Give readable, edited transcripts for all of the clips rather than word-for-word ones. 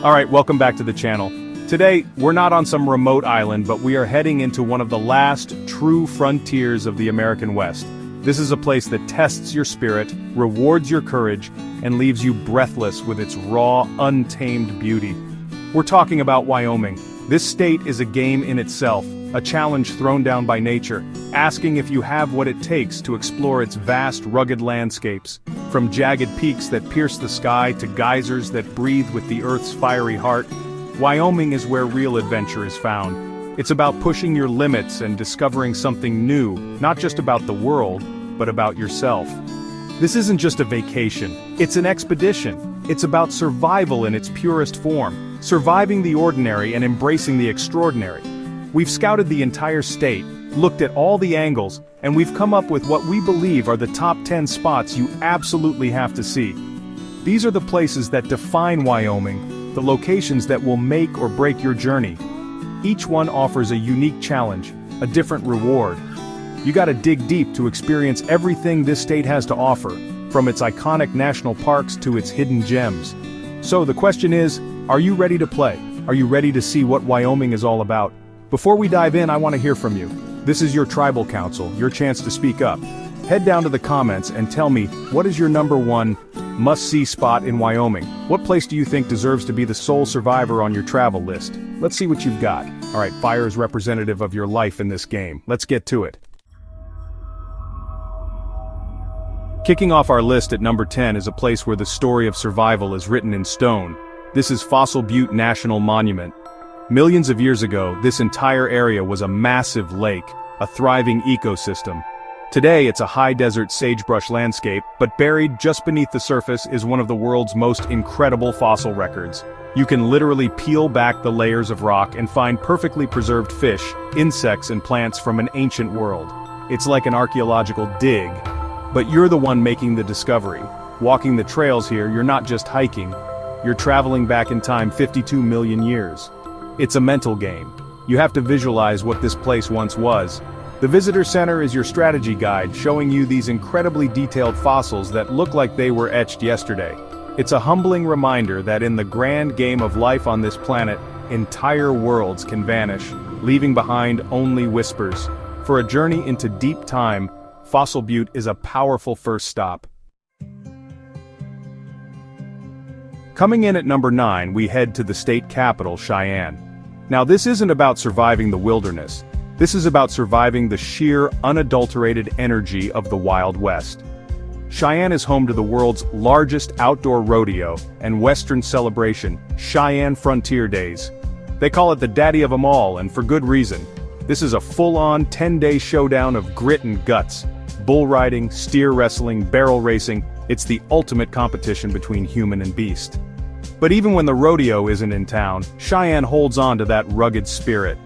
Alright, welcome back to the channel. Today, we're not on some remote island, but we are heading into one of the last true frontiers of the American West. This is a place that tests your spirit, rewards your courage, and leaves you breathless with its raw, untamed beauty. We're talking about Wyoming. This state is a game in itself, a challenge thrown down by nature, asking if you have what it takes to explore its vast, rugged landscapes. From jagged peaks that pierce the sky to geysers that breathe with the Earth's fiery heart, Wyoming is where real adventure is found. It's about pushing your limits and discovering something new, not just about the world, but about yourself. This isn't just a vacation, it's an expedition. It's about survival in its purest form, surviving the ordinary and embracing the extraordinary. We've scouted the entire state, looked at all the angles, and we've come up with what we believe are the top 10 spots you absolutely have to see. These are the places that define Wyoming, the locations that will make or break your journey. Each one offers a unique challenge, a different reward. You gotta dig deep to experience everything this state has to offer, from its iconic national parks to its hidden gems. So the question is, are you ready to play? Are you ready to see what Wyoming is all about? Before we dive in, I want to hear from you. This is your tribal council, your chance to speak up. Head down to the comments and tell me, what is your number one must-see spot in Wyoming? What place do you think deserves to be the sole survivor on your travel list? Let's see what you've got. Alright, fire is representative of your life in this game. Let's get to it. Kicking off our list at number 10 is a place where the story of survival is written in stone. This is Fossil Butte National Monument. Millions of years ago, this entire area was a massive lake, a thriving ecosystem. Today it's a high desert sagebrush landscape, but buried just beneath the surface is one of the world's most incredible fossil records. You can literally peel back the layers of rock and find perfectly preserved fish, insects and plants from an ancient world. It's like an archaeological dig. But you're the one making the discovery. Walking the trails here, you're not just hiking. You're traveling back in time 52 million years. It's a mental game. You have to visualize what this place once was. The Visitor Center is your strategy guide, showing you these incredibly detailed fossils that look like they were etched yesterday. It's a humbling reminder that in the grand game of life on this planet, entire worlds can vanish, leaving behind only whispers. For a journey into deep time, Fossil Butte is a powerful first stop. Coming in at number 9, we head to the state capital, Cheyenne. Now this isn't about surviving the wilderness. This is about surviving the sheer, unadulterated energy of the Wild West. Cheyenne is home to the world's largest outdoor rodeo and Western celebration, Cheyenne Frontier Days. They call it the daddy of them all, and for good reason. This is a full-on 10-day showdown of grit and guts. Bull riding, steer wrestling, barrel racing, it's the ultimate competition between human and beast. But even when the rodeo isn't in town, Cheyenne holds on to that rugged spirit.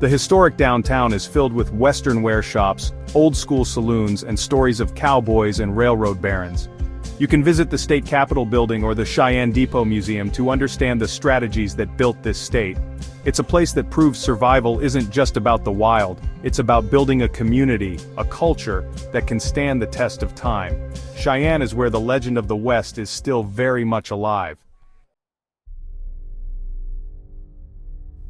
The historic downtown is filled with Western wear shops, old-school saloons, and stories of cowboys and railroad barons. You can visit the state capitol building or the Cheyenne Depot Museum to understand the strategies that built this state. It's a place that proves survival isn't just about the wild, it's about building a community, a culture, that can stand the test of time. Cheyenne is where the legend of the West is still very much alive.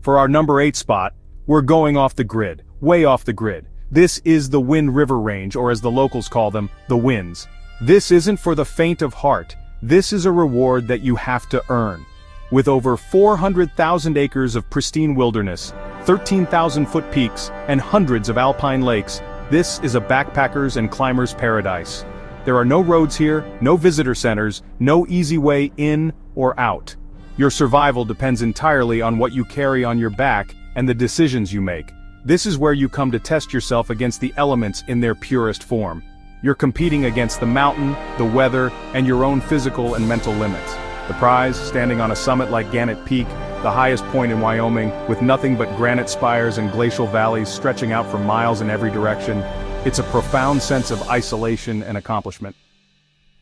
For our number 8 spot, we're going off the grid, way off the grid. This is the Wind River Range, or as the locals call them, the Winds. This isn't for the faint of heart. This is a reward that you have to earn. With over 400,000 acres of pristine wilderness, 13,000-foot peaks, and hundreds of alpine lakes, this is a backpacker's and climber's paradise. There are no roads here, no visitor centers, no easy way in or out. Your survival depends entirely on what you carry on your back and the decisions you make. This is where you come to test yourself against the elements in their purest form. You're competing against the mountain, the weather, and your own physical and mental limits. The prize, standing on a summit like Gannett Peak, the highest point in Wyoming, with nothing but granite spires and glacial valleys stretching out for miles in every direction. It's a profound sense of isolation and accomplishment.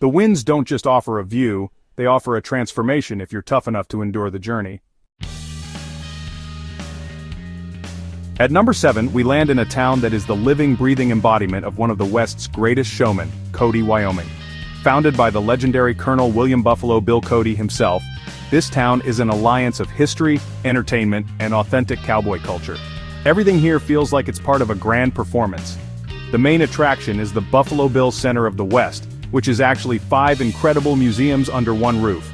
The Winds don't just offer a view, they offer a transformation if you're tough enough to endure the journey. At number 7, we land in a town that is the living, breathing embodiment of one of the West's greatest showmen, Cody, Wyoming. Founded by the legendary Colonel William Buffalo Bill Cody himself, this town is an alliance of history, entertainment, and authentic cowboy culture. Everything here feels like it's part of a grand performance. The main attraction is the Buffalo Bill Center of the West, which is actually 5 incredible museums under one roof.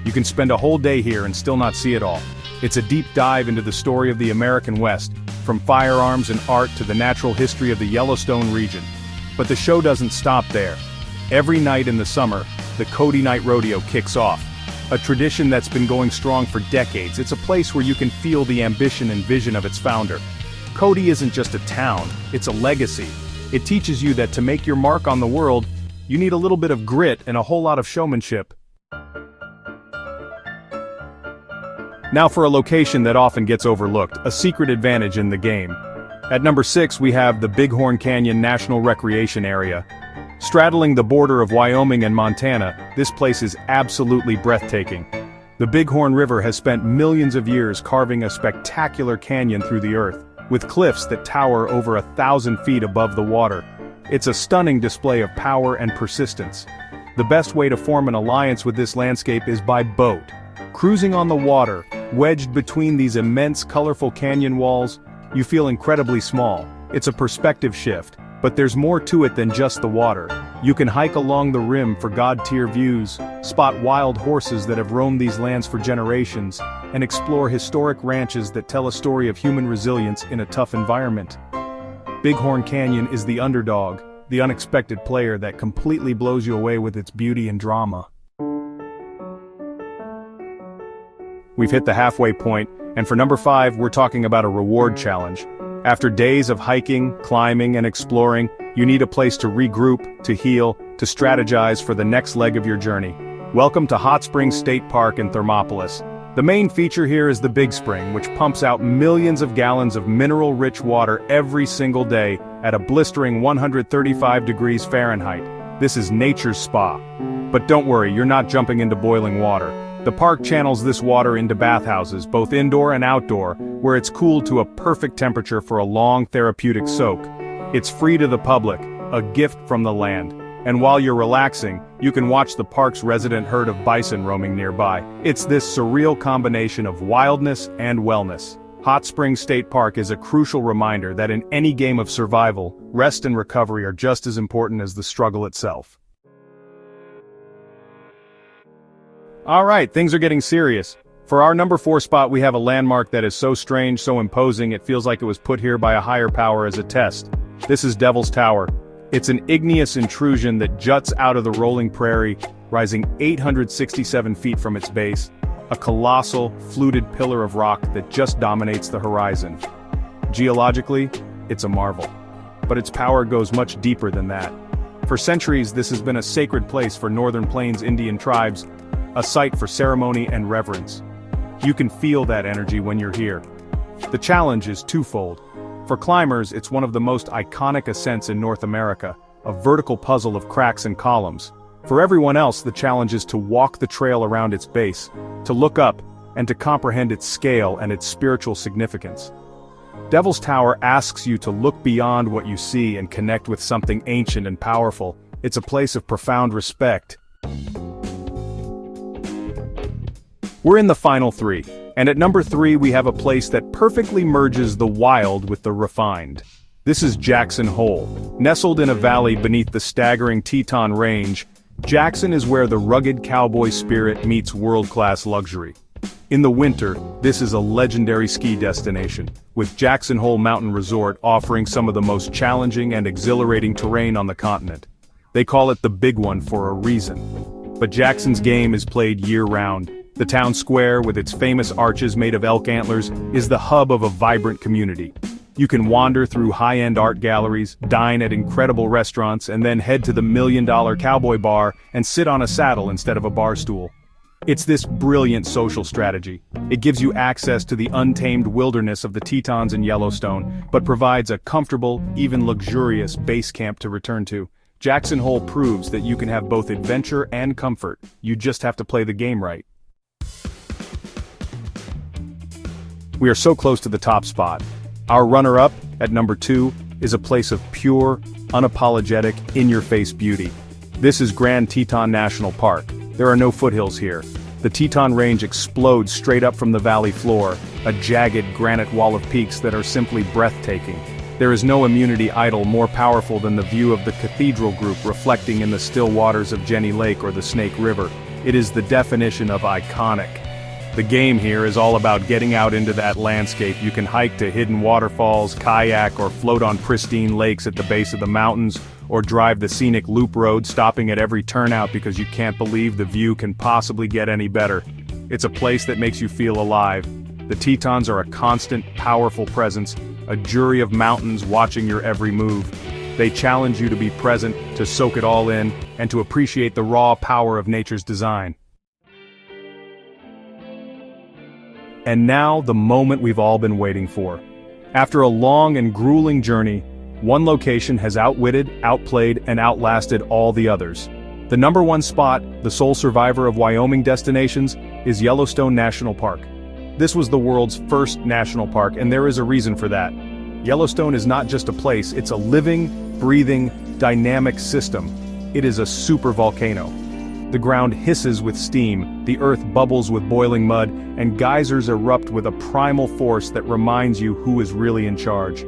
You can spend a whole day here and still not see it all. It's a deep dive into the story of the American West, from firearms and art to the natural history of the Yellowstone region. But the show doesn't stop there. Every night in the summer, the Cody Night Rodeo kicks off. A tradition that's been going strong for decades. It's a place where you can feel the ambition and vision of its founder. Cody isn't just a town, it's a legacy. It teaches you that to make your mark on the world, you need a little bit of grit and a whole lot of showmanship. Now for a location that often gets overlooked, a secret advantage in the game. At number 6 we have the Bighorn Canyon National Recreation Area. Straddling the border of Wyoming and Montana, this place is absolutely breathtaking. The Bighorn River has spent millions of years carving a spectacular canyon through the earth, with cliffs that tower over 1,000 feet above the water. It's a stunning display of power and persistence. The best way to form an alliance with this landscape is by boat. Cruising on the water, wedged between these immense colorful canyon walls, you feel incredibly small. It's a perspective shift, but there's more to it than just the water. You can hike along the rim for god-tier views, spot wild horses that have roamed these lands for generations, and explore historic ranches that tell a story of human resilience in a tough environment. Bighorn Canyon is the underdog, the unexpected player that completely blows you away with its beauty and drama. We've hit the halfway point, and for number 5, we're talking about a reward challenge. After days of hiking, climbing, and exploring, you need a place to regroup, to heal, to strategize for the next leg of your journey. Welcome to Hot Springs State Park in Thermopolis. The main feature here is the Big Spring, which pumps out millions of gallons of mineral-rich water every single day at a blistering 135 degrees Fahrenheit. This is nature's spa. But don't worry, you're not jumping into boiling water. The park channels this water into bathhouses, both indoor and outdoor, where it's cooled to a perfect temperature for a long therapeutic soak. It's free to the public, a gift from the land. And while you're relaxing, you can watch the park's resident herd of bison roaming nearby. It's this surreal combination of wildness and wellness. Hot Springs State Park is a crucial reminder that in any game of survival, rest and recovery are just as important as the struggle itself. Alright, things are getting serious. For our number 4 spot we have a landmark that is so strange, so imposing, it feels like it was put here by a higher power as a test. This is Devil's Tower. It's an igneous intrusion that juts out of the rolling prairie, rising 867 feet from its base, a colossal, fluted pillar of rock that just dominates the horizon. Geologically, it's a marvel. But its power goes much deeper than that. For centuries this has been a sacred place for Northern Plains Indian tribes, a site for ceremony and reverence. You can feel that energy when you're here. The challenge is twofold. For climbers, it's one of the most iconic ascents in North America, a vertical puzzle of cracks and columns. For everyone else, the challenge is to walk the trail around its base, to look up, and to comprehend its scale and its spiritual significance. Devil's Tower asks you to look beyond what you see and connect with something ancient and powerful. It's a place of profound respect. We're in the final 3, and at number 3 we have a place that perfectly merges the wild with the refined. This is Jackson Hole. Nestled in a valley beneath the staggering Teton Range, Jackson is where the rugged cowboy spirit meets world-class luxury. In the winter, this is a legendary ski destination, with Jackson Hole Mountain Resort offering some of the most challenging and exhilarating terrain on the continent. They call it the Big One for a reason. But Jackson's game is played year-round. The town square, with its famous arches made of elk antlers, is the hub of a vibrant community. You can wander through high-end art galleries, dine at incredible restaurants, and then head to the $1 Million Cowboy Bar and sit on a saddle instead of a bar stool. It's this brilliant social strategy. It gives you access to the untamed wilderness of the Tetons and Yellowstone, but provides a comfortable, even luxurious base camp to return to. Jackson Hole proves that you can have both adventure and comfort. You just have to play the game right. We are so close to the top spot. Our runner-up, at number 2, is a place of pure, unapologetic, in-your-face beauty. This is Grand Teton National Park. There are no foothills here. The Teton Range explodes straight up from the valley floor, a jagged granite wall of peaks that are simply breathtaking. There is no immunity idol more powerful than the view of the cathedral group reflecting in the still waters of Jenny Lake or the Snake River. It is the definition of iconic. The game here is all about getting out into that landscape. You can hike to hidden waterfalls, kayak, or float on pristine lakes at the base of the mountains, or drive the scenic loop road, stopping at every turnout because you can't believe the view can possibly get any better. It's a place that makes you feel alive. The Tetons are a constant, powerful presence, a jury of mountains watching your every move. They challenge you to be present, to soak it all in, and to appreciate the raw power of nature's design. And now, the moment we've all been waiting for. After a long and grueling journey, one location has outwitted, outplayed, and outlasted all the others. The number one spot, the sole survivor of Wyoming destinations, is Yellowstone National Park. This was the world's first national park, and there is a reason for that. Yellowstone is not just a place, it's a living, breathing, dynamic system. It is a supervolcano. The ground hisses with steam, the earth bubbles with boiling mud, and geysers erupt with a primal force that reminds you who is really in charge.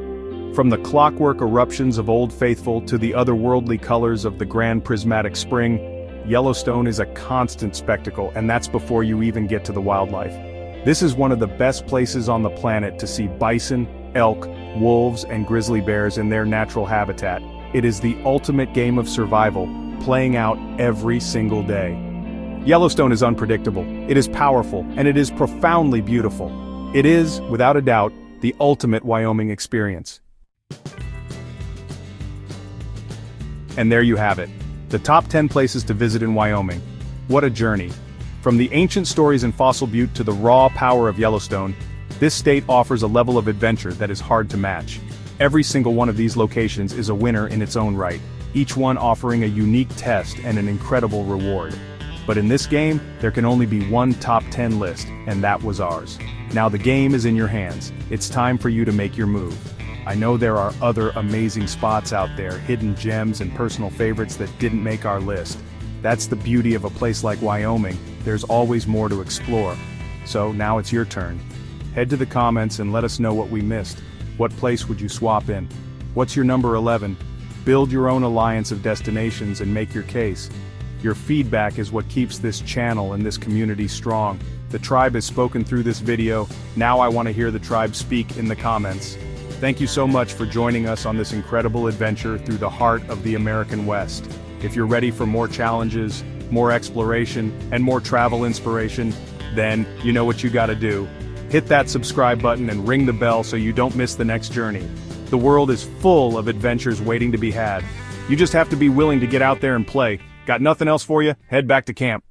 From the clockwork eruptions of Old Faithful to the otherworldly colors of the Grand Prismatic Spring, Yellowstone is a constant spectacle, and that's before you even get to the wildlife. This is one of the best places on the planet to see bison, elk, wolves, and grizzly bears in their natural habitat. It is the ultimate game of survival, playing out every single day. Yellowstone is unpredictable, it is powerful, and it is profoundly beautiful. It is, without a doubt, the ultimate Wyoming experience. And there you have it, the top 10 places to visit in Wyoming. What a journey. From the ancient stories in Fossil Butte to the raw power of Yellowstone, this state offers a level of adventure that is hard to match. Every single one of these locations is a winner in its own right, each one offering a unique test and an incredible reward. But in this game, there can only be one top 10 list, and that was ours. Now the game is in your hands. It's time for you to make your move. I know there are other amazing spots out there, hidden gems and personal favorites that didn't make our list. That's the beauty of a place like Wyoming, there's always more to explore. So now it's your turn. Head to the comments and let us know what we missed. What place would you swap in? What's your number 11? Build your own alliance of destinations and make your case. Your feedback is what keeps this channel and this community strong. The tribe has spoken through this video, now I want to hear the tribe speak in the comments. Thank you so much for joining us on this incredible adventure through the heart of the American West. If you're ready for more challenges, more exploration, and more travel inspiration, then you know what you gotta do. Hit that subscribe button and ring the bell so you don't miss the next journey. The world is full of adventures waiting to be had. You just have to be willing to get out there and play. Got nothing else for you? Head back to camp.